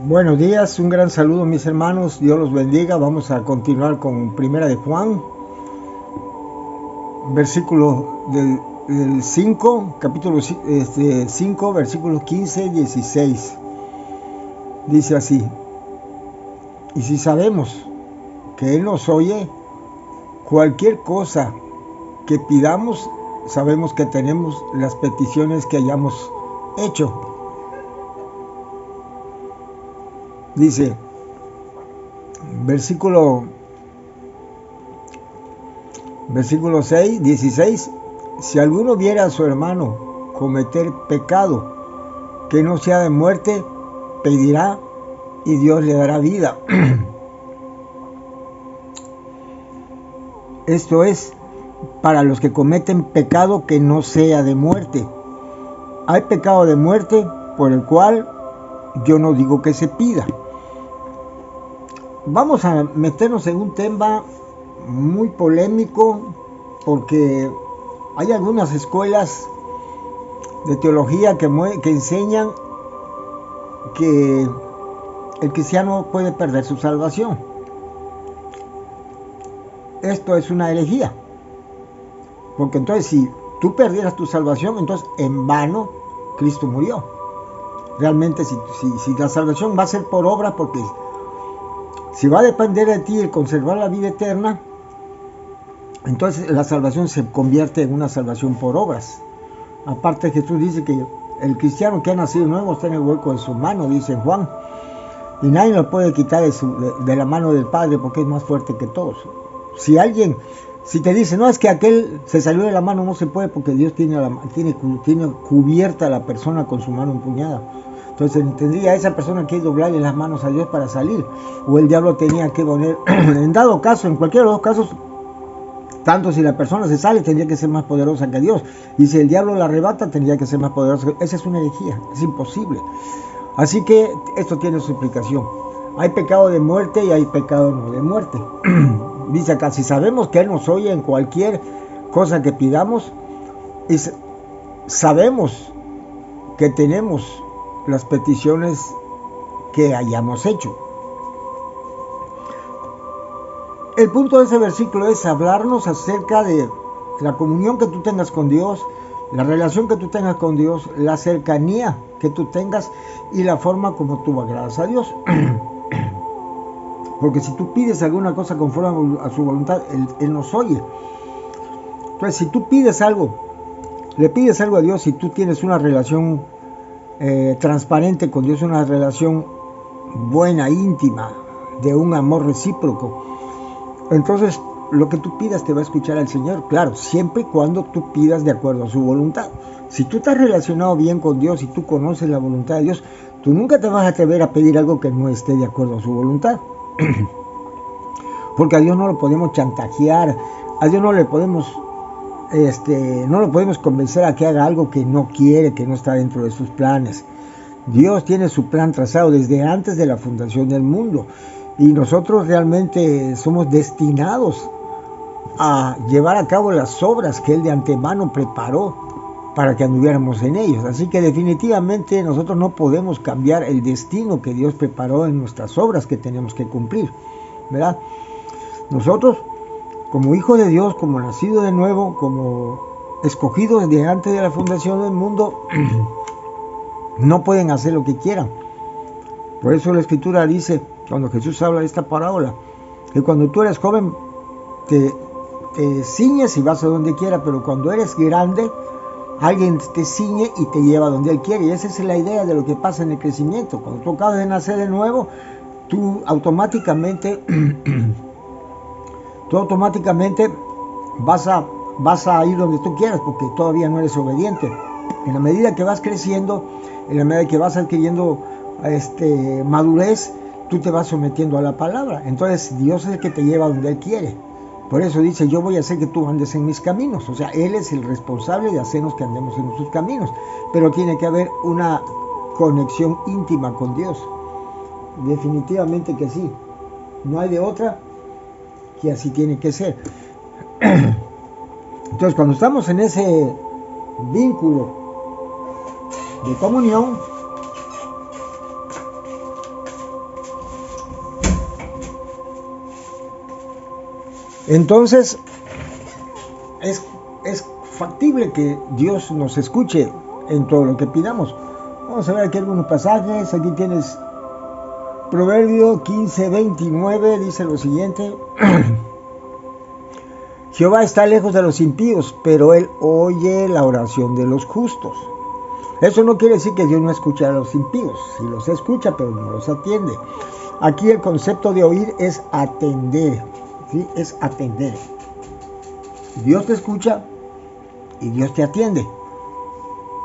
Buenos días, un gran saludo mis hermanos, Dios los bendiga. Vamos a continuar con Primera de Juan, versículo del 5, capítulo 5, versículos 15 y 16. Dice así: y si sabemos que Él nos oye, cualquier cosa que pidamos, sabemos que tenemos las peticiones que hayamos hecho. Dice, versículo 6, 16, si alguno viera a su hermano cometer pecado que no sea de muerte, pedirá y Dios le dará vida. Esto es para los que cometen pecado que no sea de muerte. Hay pecado de muerte por el cual yo no digo que se pida. Vamos a meternos en un tema muy polémico porque hay algunas escuelas de teología que enseñan que el cristiano puede perder su salvación. Esto es una herejía, porque entonces si tú perdieras tu salvación, entonces en vano Cristo murió. Realmente si la salvación va a ser por obra, porque si va a depender de ti el conservar la vida eterna, entonces la salvación se convierte en una salvación por obras. Aparte, Jesús dice que el cristiano que ha nacido nuevo está en el hueco de su mano, dice Juan, y nadie lo puede quitar de la mano del Padre, porque es más fuerte que todos. Si te dice, no, es que aquel se salió de la mano, no se puede, porque Dios tiene cubierta a la persona con su mano empuñada. Entonces tendría esa persona que doblarle las manos a Dios para salir, o el diablo tenía que poner, en dado caso, en cualquiera de los dos casos, tanto si la persona se sale, tendría que ser más poderosa que Dios, y si el diablo la arrebata, tendría que ser más poderosa. Esa es una herejía, es imposible. Así que esto tiene su explicación. Hay pecado de muerte y hay pecado no de muerte. Dice acá, si sabemos que Él nos oye en cualquier cosa que pidamos, y sabemos que tenemos las peticiones que hayamos hecho. El punto de ese versículo es hablarnos acerca de la comunión que tú tengas con Dios, la relación que tú tengas con Dios, la cercanía que tú tengas y la forma como tú agradas a Dios. Porque si tú pides alguna cosa conforme a su voluntad, Él nos oye. Entonces, si tú pides algo, le pides algo a Dios, si tú tienes una relación transparente con Dios, una relación buena, íntima, de un amor recíproco, entonces lo que tú pidas te va a escuchar el Señor, claro, siempre y cuando tú pidas de acuerdo a su voluntad. Si tú estás relacionado bien con Dios y tú conoces la voluntad de Dios, tú nunca te vas a atrever a pedir algo que no esté de acuerdo a su voluntad. Porque a Dios no lo podemos chantajear, a Dios no lo podemos convencer a que haga algo que no quiere, que no está dentro de sus planes. Dios tiene su plan trazado desde antes de la fundación del mundo, y nosotros realmente somos destinados a llevar a cabo las obras que Él de antemano preparó para que anduviéramos en ellos. Así que definitivamente nosotros no podemos cambiar el destino que Dios preparó en nuestras obras que tenemos que cumplir, ¿verdad? Nosotros, como hijos de Dios, como nacidos de nuevo, como escogidos desde antes de la fundación del mundo, no pueden hacer lo que quieran. Por eso la Escritura dice, cuando Jesús habla de esta parábola, que cuando tú eres joven te ciñes y vas a donde quiera, pero cuando eres grande, alguien te ciñe y te lleva a donde Él quiere. Y esa es la idea de lo que pasa en el crecimiento. Cuando tú acabas de nacer de nuevo, tú automáticamente vas a ir donde tú quieras, porque todavía no eres obediente. En la medida que vas creciendo, en la medida que vas adquiriendo madurez, tú te vas sometiendo a la palabra. Entonces Dios es el que te lleva donde Él quiere. Por eso dice, yo voy a hacer que tú andes en mis caminos. O sea, Él es el responsable de hacernos que andemos en sus caminos. Pero tiene que haber una conexión íntima con Dios. Definitivamente que sí. No hay de otra, que así tiene que ser. Entonces, cuando estamos en ese vínculo de comunión, Entonces, es factible que Dios nos escuche en todo lo que pidamos. Vamos a ver aquí algunos pasajes. Aquí tienes Proverbio 15:29, dice lo siguiente. Jehová está lejos de los impíos, pero Él oye la oración de los justos. Eso no quiere decir que Dios no escucha a los impíos. Sí los escucha, pero no los atiende. Aquí el concepto de oír es atender. ¿Sí? Es atender. Dios te escucha y Dios te atiende,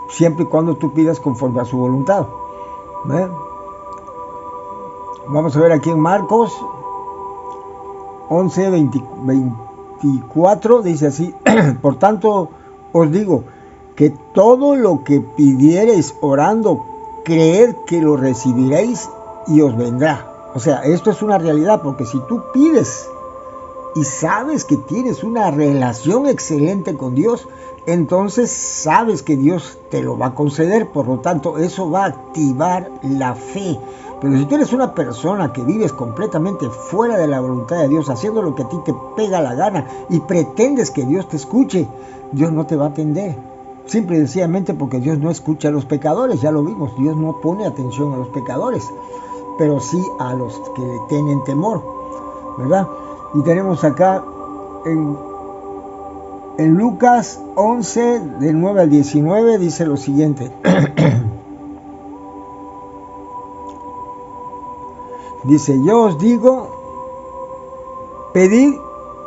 siempre y cuando tú pidas conforme a su voluntad. Vamos a ver aquí en Marcos 11:24, dice así: por tanto os digo que todo lo que pidiereis orando, creed que lo recibiréis y os vendrá. O sea, esto es una realidad, porque si tú pides y sabes que tienes una relación excelente con Dios, entonces sabes que Dios te lo va a conceder. Por lo tanto, eso va a activar la fe. Pero si tú eres una persona que vives completamente fuera de la voluntad de Dios, haciendo lo que a ti te pega la gana y pretendes que Dios te escuche, Dios no te va a atender. Simple y sencillamente porque Dios no escucha a los pecadores. Ya lo vimos, Dios no pone atención a los pecadores, pero sí a los que le tienen temor, ¿verdad? Y tenemos acá en Lucas 11, del 9 al 19, dice lo siguiente. Dice: yo os digo, pedid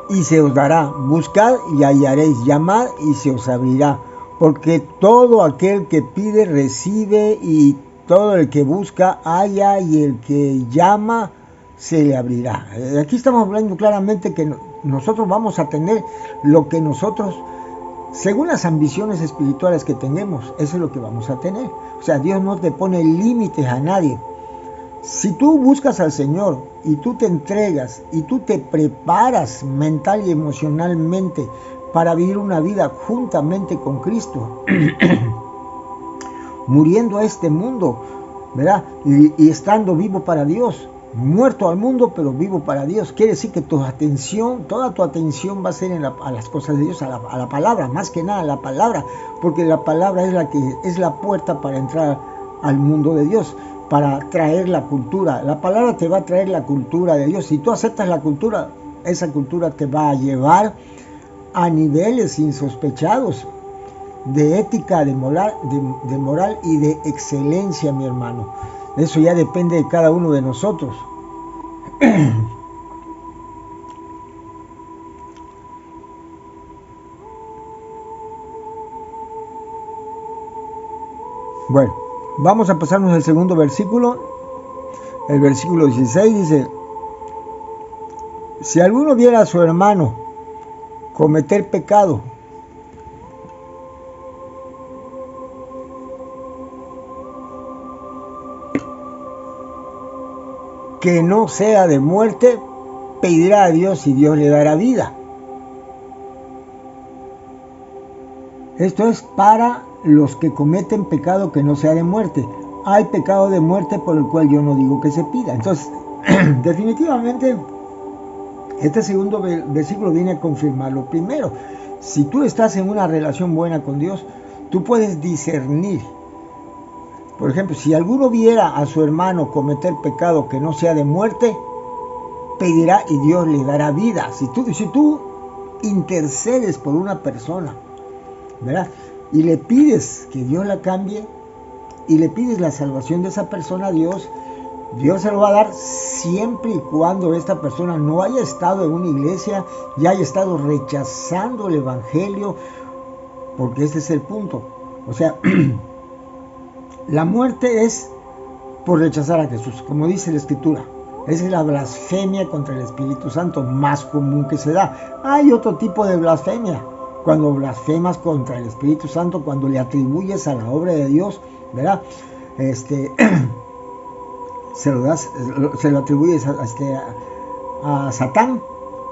y se os dará, buscad y hallaréis, llamad y se os abrirá, porque todo aquel que pide recibe, y todo el que busca halla, y el que llama se le abrirá. Aquí estamos hablando claramente que nosotros vamos a tener lo que nosotros, según las ambiciones espirituales que tenemos, eso es lo que vamos a tener. O sea, Dios no te pone límites a nadie. Si tú buscas al Señor y tú te entregas y tú te preparas mental y emocionalmente para vivir una vida juntamente con Cristo, muriendo a este mundo, ¿verdad? Y estando vivo para Dios, muerto al mundo pero vivo para Dios, quiere decir que tu atención, toda tu atención va a ser a las cosas de Dios, a la palabra, más que nada a la palabra, porque la palabra es la que es la puerta para entrar al mundo de Dios, para traer la cultura. La palabra te va a traer la cultura de Dios. Si tú aceptas la cultura, esa cultura te va a llevar a niveles insospechados de ética, de moral y de excelencia, mi hermano. Eso ya depende de cada uno de nosotros. Bueno, vamos a pasarnos al segundo versículo. El versículo 16 dice: si alguno viera a su hermano cometer pecado, que no sea de muerte, pedirá a Dios y Dios le dará vida. Esto es para los que cometen pecado que no sea de muerte. Hay pecado de muerte por el cual yo no digo que se pida. Entonces, definitivamente, este segundo versículo viene a confirmar lo primero. Si tú estás en una relación buena con Dios, tú puedes discernir. Por ejemplo, si alguno viera a su hermano cometer pecado que no sea de muerte, pedirá y Dios le dará vida. Si tú intercedes por una persona, ¿verdad?, y le pides que Dios la cambie y le pides la salvación de esa persona a Dios, Dios se lo va a dar siempre y cuando esta persona no haya estado en una iglesia y haya estado rechazando el evangelio, porque este es el punto. O sea, la muerte es por rechazar a Jesús, como dice la Escritura. Esa es la blasfemia contra el Espíritu Santo más común que se da. Hay otro tipo de blasfemia, cuando blasfemas contra el Espíritu Santo, cuando le atribuyes a la obra de Dios, ¿verdad? Se lo atribuyes a Satán.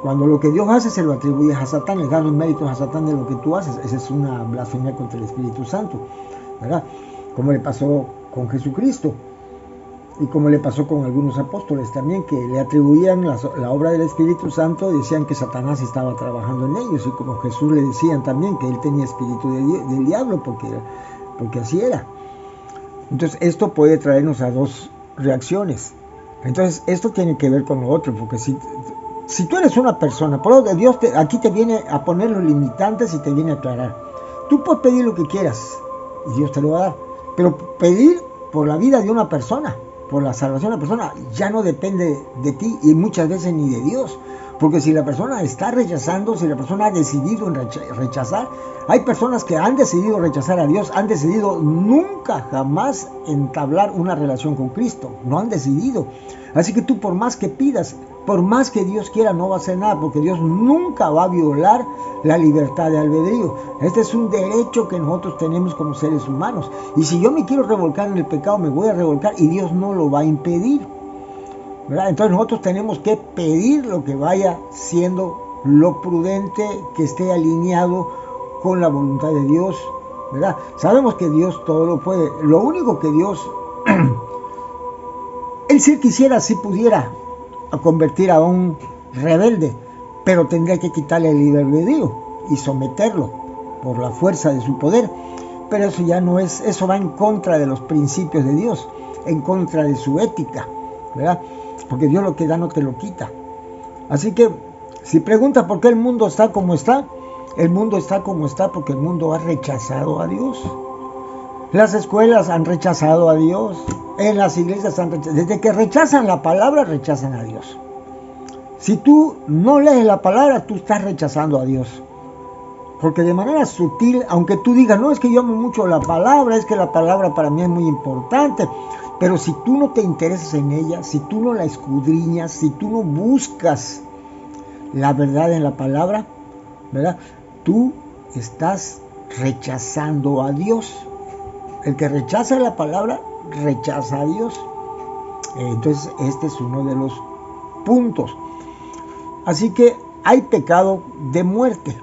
Cuando lo que Dios hace se lo atribuyes a Satán, le das los méritos a Satán de lo que tú haces. Esa es una blasfemia contra el Espíritu Santo, ¿verdad? Como le pasó con Jesucristo. Y como le pasó con algunos apóstoles también, que le atribuían la obra del Espíritu Santo, decían que Satanás estaba trabajando en ellos, y como Jesús le decían también que él tenía espíritu del diablo, porque así era. Entonces esto puede traernos a dos reacciones. Entonces esto tiene que ver con lo otro, porque si tú eres una persona, por lo que Dios aquí te viene a poner los limitantes y te viene a aclarar. Tú puedes pedir lo que quieras y Dios te lo va a dar, pero pedir por la vida de una persona, por la salvación de una persona, ya no depende de ti y muchas veces ni de Dios. Porque si la persona está rechazando, si la persona ha decidido rechazar, hay personas que han decidido rechazar a Dios, han decidido nunca, jamás entablar una relación con Cristo. No han decidido. Así que tú por más que pidas, por más que Dios quiera, no va a hacer nada, porque Dios nunca va a violar la libertad de albedrío. Este es un derecho que nosotros tenemos como seres humanos. Y si yo me quiero revolcar en el pecado, me voy a revolcar y Dios no lo va a impedir, ¿verdad? Entonces nosotros tenemos que pedir lo que vaya siendo lo prudente, que esté alineado con la voluntad de Dios, ¿verdad? Sabemos que Dios todo lo puede. Lo único que Dios, Él si quisiera, si pudiera convertir a un rebelde, pero tendría que quitarle el libre albedrío y someterlo por la fuerza de su poder. Pero eso ya no es, eso va en contra de los principios de Dios, en contra de su ética, ¿verdad? Porque Dios lo que da no te lo quita. Así que si pregunta por qué el mundo está como está, el mundo está como está porque el mundo ha rechazado a Dios. Las escuelas han rechazado a Dios, en las iglesias han rechazado. Desde que rechazan la palabra, rechazan a Dios. Si tú no lees la palabra, tú estás rechazando a Dios. Porque de manera sutil, aunque tú digas, no, es que yo amo mucho la palabra, es que la palabra para mí es muy importante, pero si tú no te interesas en ella, si tú no la escudriñas, si tú no buscas la verdad en la palabra, ¿verdad? Tú estás rechazando a Dios. El que rechaza la palabra, rechaza a Dios. Entonces, este es uno de los puntos. Así que hay pecado de muerte.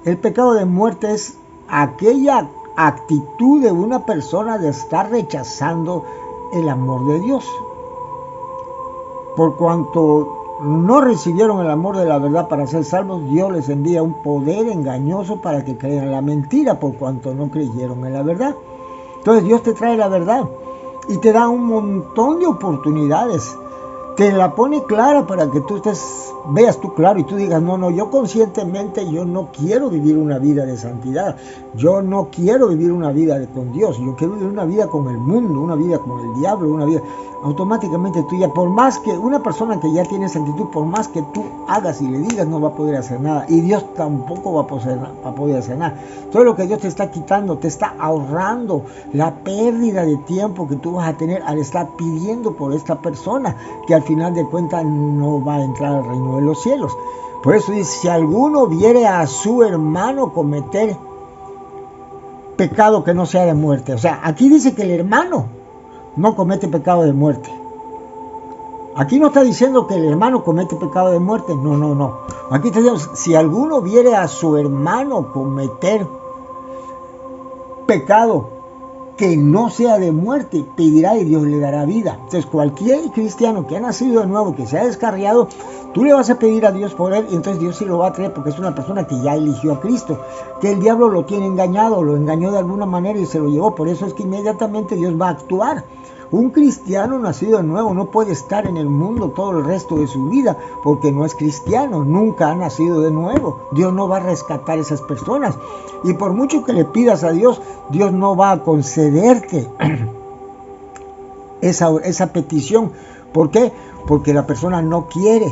El pecado de muerte es aquella actitud de una persona de estar rechazando el amor de Dios. Por cuanto no recibieron el amor de la verdad para ser salvos, Dios les envía un poder engañoso para que crean en la mentira, por cuanto no creyeron en la verdad. Entonces Dios te trae la verdad y te da un montón de oportunidades. Te la pone clara para que tú veas tú claro y tú digas, no, yo conscientemente yo no quiero vivir una vida de santidad. Yo no quiero vivir una vida con Dios. Yo quiero vivir una vida con el mundo, una vida con el diablo, una vida... Automáticamente tú ya, por más que una persona que ya tiene esa actitud, por más que tú hagas y le digas, no va a poder hacer nada. Y Dios tampoco va a poder hacer nada. Todo lo que Dios te está quitando, te está ahorrando la pérdida de tiempo que tú vas a tener al estar pidiendo por esta persona, que al final de cuentas no va a entrar al reino de los cielos. Por eso dice, si alguno viere a su hermano cometer pecado que no sea de muerte. O sea, aquí dice que el hermano no comete pecado de muerte. Aquí no está diciendo que el hermano comete pecado de muerte. No. Aquí está diciendo, si alguno viere a su hermano cometer pecado que no sea de muerte, pedirá y Dios le dará vida. Entonces cualquier cristiano que ha nacido de nuevo, que se ha descarriado, tú le vas a pedir a Dios por él y entonces Dios sí lo va a traer porque es una persona que ya eligió a Cristo. Que el diablo lo tiene engañado, lo engañó de alguna manera y se lo llevó. Por eso es que inmediatamente Dios va a actuar. Un cristiano nacido de nuevo no puede estar en el mundo todo el resto de su vida porque no es cristiano, nunca ha nacido de nuevo. Dios no va a rescatar a esas personas. Y por mucho que le pidas a Dios, Dios no va a concederte esa petición. ¿Por qué? Porque la persona no quiere,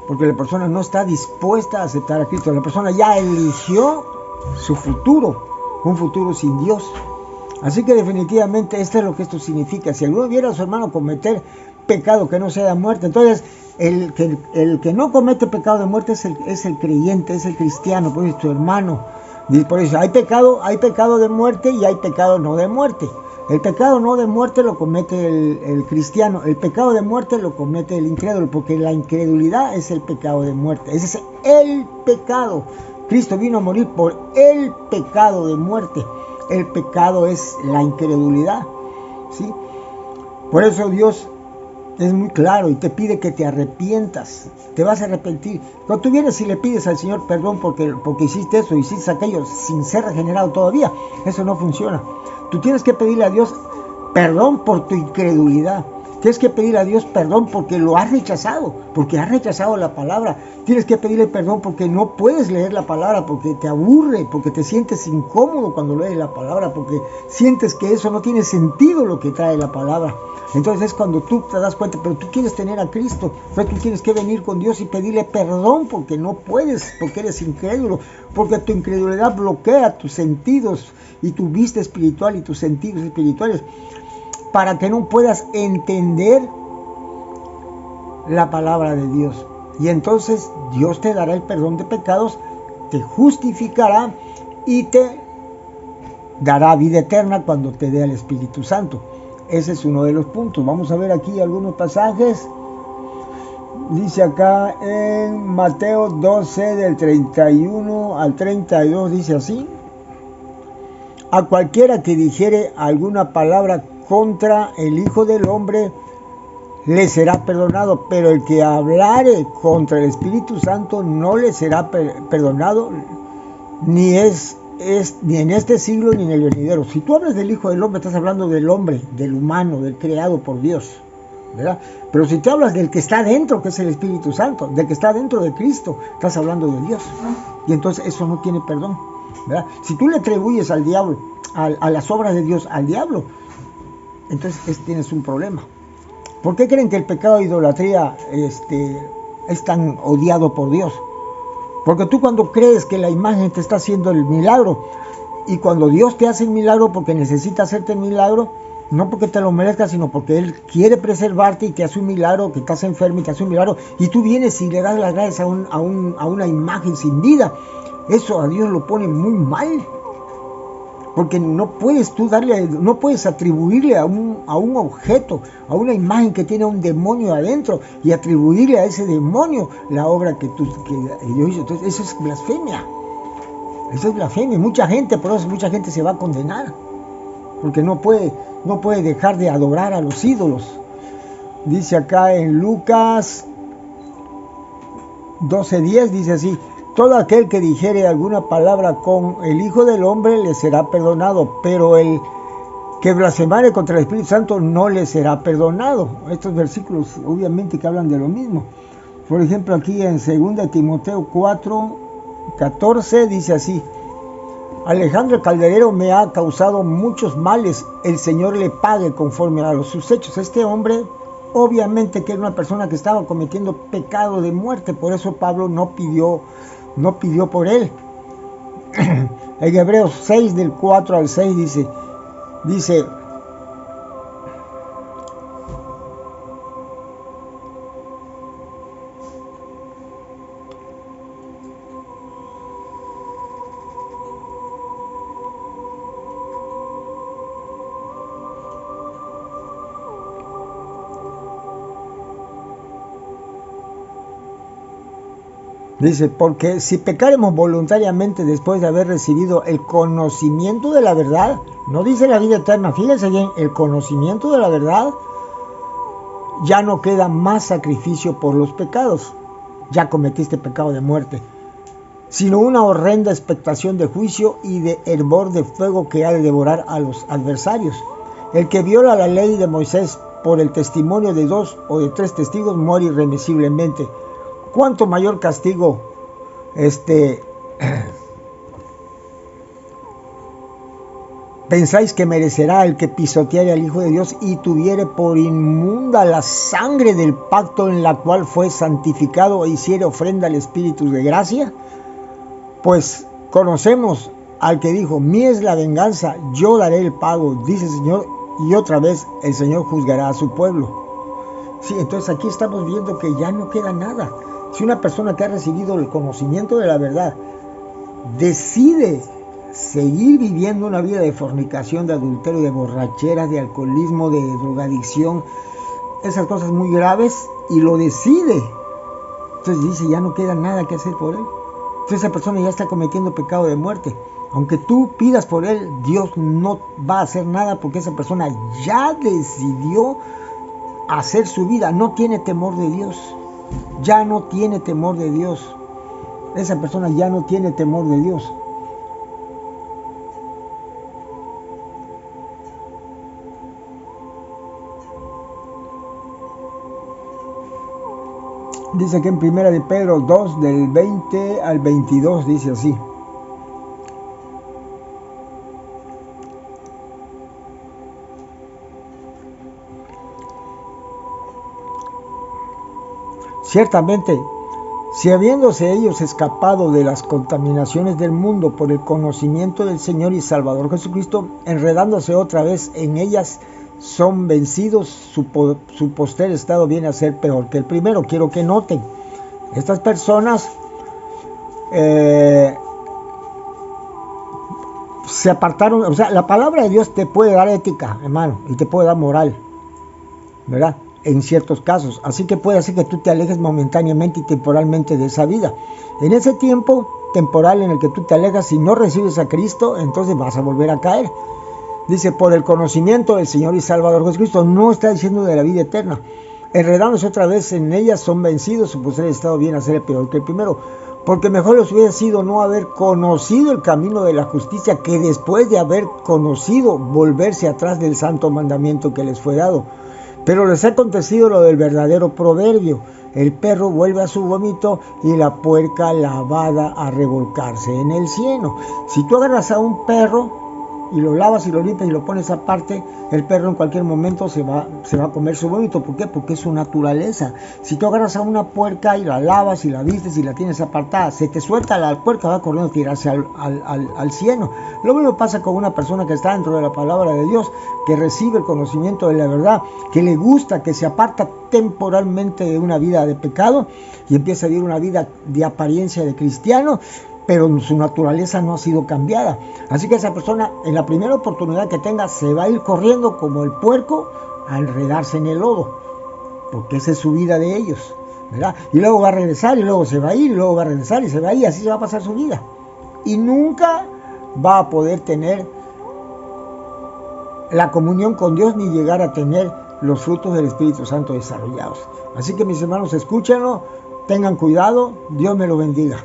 porque la persona no está dispuesta a aceptar a Cristo. La persona ya eligió su futuro, un futuro sin Dios. Así que definitivamente esto es lo que esto significa. Si alguno viera a su hermano cometer pecado que no sea de muerte, entonces el que no comete pecado de muerte es el creyente, es el cristiano, pues es tu hermano. Por eso hay pecado de muerte y hay pecado no de muerte. El pecado no de muerte lo comete el cristiano, el pecado de muerte lo comete el incrédulo, porque la incredulidad es el pecado de muerte. Ese es el pecado. Cristo vino a morir por el pecado de muerte. El pecado es la incredulidad, ¿sí? Por eso Dios Es muy claro y te pide que te arrepientas. Te vas a arrepentir. Cuando tú vienes y le pides al Señor perdón porque hiciste eso, hiciste aquello, sin ser regenerado todavía, eso no funciona. Tú tienes que pedirle a Dios perdón por tu incredulidad. Tienes que pedirle a Dios perdón porque lo has rechazado, porque has rechazado la palabra. Tienes que pedirle perdón porque no puedes leer la palabra, porque te aburre, porque te sientes incómodo cuando lees la palabra, porque sientes que eso no tiene sentido lo que trae la palabra. Entonces es cuando tú te das cuenta, pero tú quieres tener a Cristo, pero tú tienes que venir con Dios y pedirle perdón porque no puedes, porque eres incrédulo, porque tu incredulidad bloquea tus sentidos y tu vista espiritual y tus sentidos espirituales, para que no puedas entender la palabra de Dios. Y entonces Dios te dará el perdón de pecados, te justificará y te dará vida eterna cuando te dé el Espíritu Santo. Ese es uno de los puntos. Vamos a ver aquí algunos pasajes. Dice acá en Mateo 12 del 31 al 32, dice así: a cualquiera que dijere alguna palabra contra el Hijo del Hombre le será perdonado, pero el que hablare contra el Espíritu Santo no le será perdonado, ni en este siglo ni en el venidero. Si tú hablas del Hijo del Hombre, estás hablando del hombre, del humano, del creado por Dios, ¿verdad? Pero si te hablas del que está dentro, que es el Espíritu Santo, del que está dentro de Cristo, estás hablando de Dios. Y entonces eso no tiene perdón, ¿verdad? Si tú le atribuyes al diablo, a las obras de Dios, al diablo, entonces tienes un problema. ¿Por qué creen que el pecado de idolatría es tan odiado por Dios? Porque tú cuando crees que la imagen te está haciendo el milagro, y cuando Dios te hace el milagro porque necesita hacerte el milagro, no porque te lo merezcas, sino porque Él quiere preservarte y te hace un milagro, que estás enfermo y te hace un milagro, y tú vienes y le das las gracias a una imagen sin vida, eso a Dios lo pone muy mal. Porque no puedes tú no puedes atribuirle a un objeto, a una imagen que tiene un demonio adentro, y atribuirle a ese demonio la obra que Dios hizo. Entonces eso es blasfemia. Eso es blasfemia. Por eso mucha gente se va a condenar, porque no puede dejar de adorar a los ídolos. Dice acá en Lucas 12:10, dice así: todo aquel que dijere alguna palabra con el Hijo del Hombre le será perdonado, pero el que blasfemare contra el Espíritu Santo no le será perdonado. Estos versículos obviamente que hablan de lo mismo. Por ejemplo, aquí en 2 Timoteo 4:14 dice así: Alejandro el Calderero me ha causado muchos males, el Señor le pague conforme a sus hechos. Este hombre, obviamente que era una persona que estaba cometiendo pecado de muerte, por eso Pablo no pidió por él. En Hebreos 6 del 4 al 6 dice porque si pecaremos voluntariamente después de haber recibido el conocimiento de la verdad, no dice la vida eterna, fíjense bien, el conocimiento de la verdad, ya no queda más sacrificio por los pecados, ya cometiste pecado de muerte, sino una horrenda expectación de juicio y de hervor de fuego que ha de devorar a los adversarios. El que viola la ley de Moisés por el testimonio de 2 o de 3 testigos muere irremisiblemente. ¿Cuánto mayor castigo pensáis que merecerá el que pisoteare al Hijo de Dios y tuviere por inmunda la sangre del pacto en la cual fue santificado e hiciere ofrenda al Espíritu de gracia? Pues conocemos al que dijo: mía es la venganza, yo daré el pago, dice el Señor, y otra vez el Señor juzgará a su pueblo. Sí, entonces aquí estamos viendo que ya no queda nada. Si una persona que ha recibido el conocimiento de la verdad decide seguir viviendo una vida de fornicación, de adulterio, de borrachera, de alcoholismo, de drogadicción, esas cosas muy graves, y lo decide, entonces dice, ya no queda nada que hacer por él. Entonces esa persona ya está cometiendo pecado de muerte. Aunque tú pidas por él, Dios no va a hacer nada, porque esa persona ya decidió hacer su vida, no tiene temor de Dios, ya no tiene temor de Dios. Esa persona ya no tiene temor de Dios. Dice que en 1 de Pedro 2, del 20 al 22, dice así. Ciertamente, si habiéndose ellos escapado de las contaminaciones del mundo por el conocimiento del Señor y Salvador Jesucristo, enredándose otra vez en ellas, son vencidos, su postrer estado viene a ser peor que el primero. Quiero que noten, estas personas se apartaron. O sea, la palabra de Dios te puede dar ética, hermano, y te puede dar moral, ¿verdad? En ciertos casos, así que puede hacer que tú te alejes momentáneamente y temporalmente de esa vida. En ese tiempo temporal en el que tú te alejas, si no recibes a Cristo, entonces vas a volver a caer. Dice, por el conocimiento del Señor y Salvador Jesucristo, no está diciendo de la vida eterna. Enredándose otra vez en ellas, son vencidos, su postrer estado viene a ser peor que el primero. Porque mejor les hubiera sido no haber conocido el camino de la justicia, que después de haber conocido, volverse atrás del santo mandamiento que les fue dado. Pero les ha acontecido lo del verdadero proverbio: el perro vuelve a su vómito y la puerca lavada a revolcarse en el cieno. Si tú agarras a un perro y lo lavas y lo limpias y lo pones aparte, el perro en cualquier momento se va a comer su vómito. ¿Por qué? Porque es su naturaleza. Si tú agarras a una puerca y la lavas y la vistes y la tienes apartada, se te suelta la puerca, va corriendo a tirarse al cieno. Lo mismo pasa con una persona que está dentro de la palabra de Dios, que recibe el conocimiento de la verdad, que le gusta, que se aparta temporalmente de una vida de pecado y empieza a vivir una vida de apariencia de cristiano, pero su naturaleza no ha sido cambiada. Así que esa persona, en la primera oportunidad que tenga, se va a ir corriendo como el puerco a enredarse en el lodo, porque esa es su vida de ellos, ¿verdad? Y luego va a regresar, y luego se va a ir, y luego va a regresar, y se va a ir, y así se va a pasar su vida. Y nunca va a poder tener la comunión con Dios, ni llegar a tener los frutos del Espíritu Santo desarrollados. Así que, mis hermanos, escúchenlo, tengan cuidado, Dios me lo bendiga.